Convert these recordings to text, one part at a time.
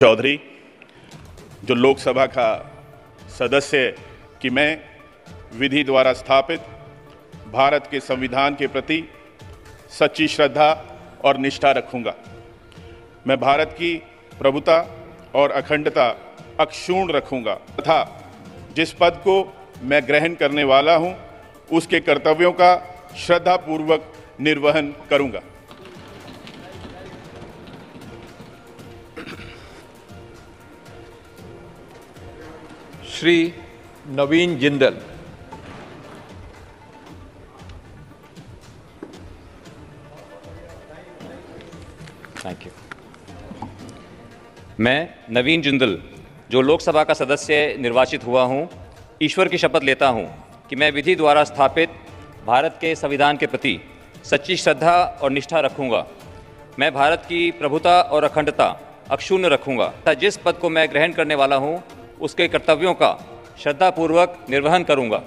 चौधरी जो लोकसभा का सदस्य है कि मैं विधि द्वारा स्थापित भारत के संविधान के प्रति सच्ची श्रद्धा और निष्ठा रखूंगा। मैं भारत की प्रभुता और अखंडता अक्षुण्ण रखूंगा तथा जिस पद को मैं ग्रहण करने वाला हूं उसके कर्तव्यों का श्रद्धापूर्वक निर्वहन करूंगा। श्री नवीन जिंदल। Thank you. मैं नवीन जिंदल जो लोकसभा का सदस्य निर्वाचित हुआ हूं, ईश्वर की शपथ लेता हूं कि मैं विधि द्वारा स्थापित भारत के संविधान के प्रति सच्ची श्रद्धा और निष्ठा रखूंगा। मैं भारत की प्रभुता और अखंडता अक्षुण्ण रखूंगा तथा जिस पद को मैं ग्रहण करने वाला हूं उसके कर्तव्यों का श्रद्धापूर्वक निर्वहन करूंगा।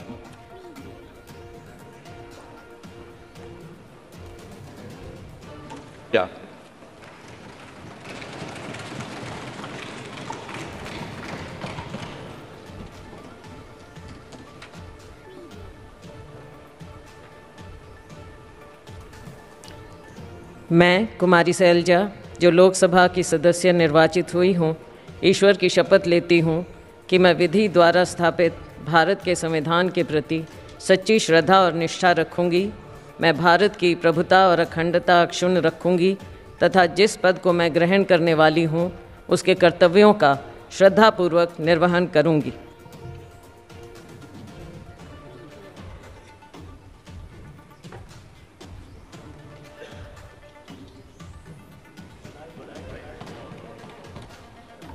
क्या मैं कुमारी शैलजा जो लोकसभा की सदस्य निर्वाचित हुई हूँ, ईश्वर की शपथ लेती हूँ कि मैं विधि द्वारा स्थापित भारत के संविधान के प्रति सच्ची श्रद्धा और निष्ठा रखूँगी। मैं भारत की प्रभुता और अखंडता अक्षुण्ण रखूँगी तथा जिस पद को मैं ग्रहण करने वाली हूँ उसके कर्तव्यों का श्रद्धापूर्वक निर्वहन करूँगी।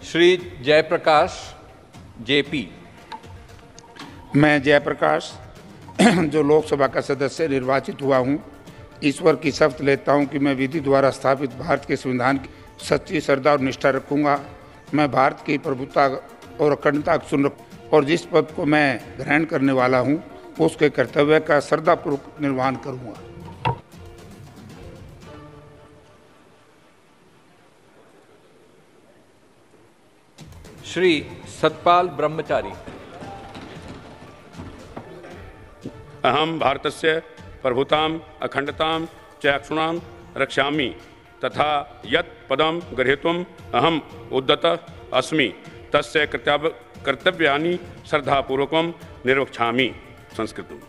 श्री जयप्रकाश जेपी। मैं जयप्रकाश जो लोकसभा का सदस्य निर्वाचित हुआ हूं, ईश्वर की शपथ लेता हूं कि मैं विधि द्वारा स्थापित भारत के संविधान की सच्ची श्रद्धा और निष्ठा रखूंगा। मैं भारत की प्रभुता और अखंडता अक्षुण्ण और जिस पद को मैं ग्रहण करने वाला हूं उसके कर्तव्य का श्रद्धापूर्वक निर्वहन करूंगा। श्री सतपाल ब्रह्मचारी। अहम भारतस्य प्रभुताम् अखंडतां च अक्षुण्णां रक्षामि तथा यत् पदं गृहीतुम् अहम् उद्यतः अस्मि तस्य कर्तव्यानि श्रद्धापूर्वकं निर्वक्ष्यामि। संस्कृतम्।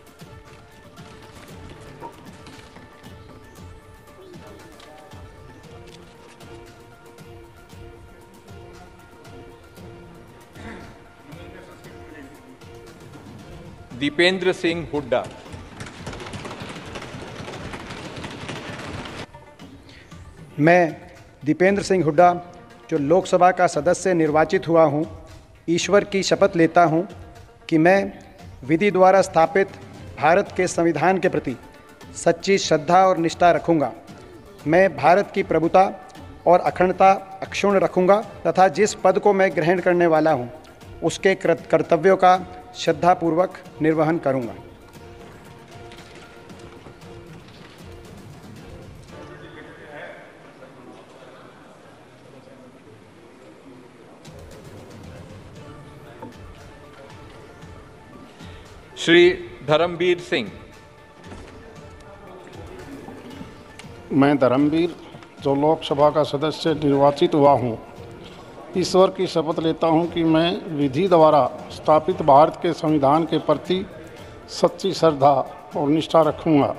दीपेंद्र सिंह हुड्डा। मैं दीपेंद्र सिंह हुड्डा जो लोकसभा का सदस्य निर्वाचित हुआ हूँ, ईश्वर की शपथ लेता हूँ कि मैं विधि द्वारा स्थापित भारत के संविधान के प्रति सच्ची श्रद्धा और निष्ठा रखूँगा। मैं भारत की प्रभुता और अखंडता अक्षुण्ण रखूँगा तथा जिस पद को मैं ग्रहण करने वाला हूँ उसके कर्तव्यों का श्रद्धापूर्वक निर्वहन करूँगा। श्री धर्मवीर सिंह। मैं धर्मवीर जो लोकसभा का सदस्य निर्वाचित हुआ हूँ, ईश्वर की शपथ लेता हूँ कि मैं विधि द्वारा स्थापित भारत के संविधान के प्रति सच्ची श्रद्धा और निष्ठा रखूँगा।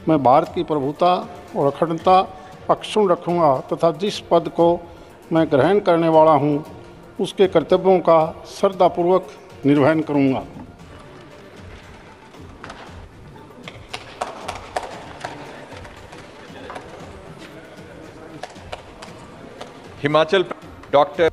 मैं भारत की प्रभुता और अखंडता अक्षुण्ण रखूँगा तथा जिस पद को मैं ग्रहण करने वाला हूँ उसके कर्तव्यों का श्रद्धापूर्वक निर्वहन करूँगा। हिमाचल डॉक्टर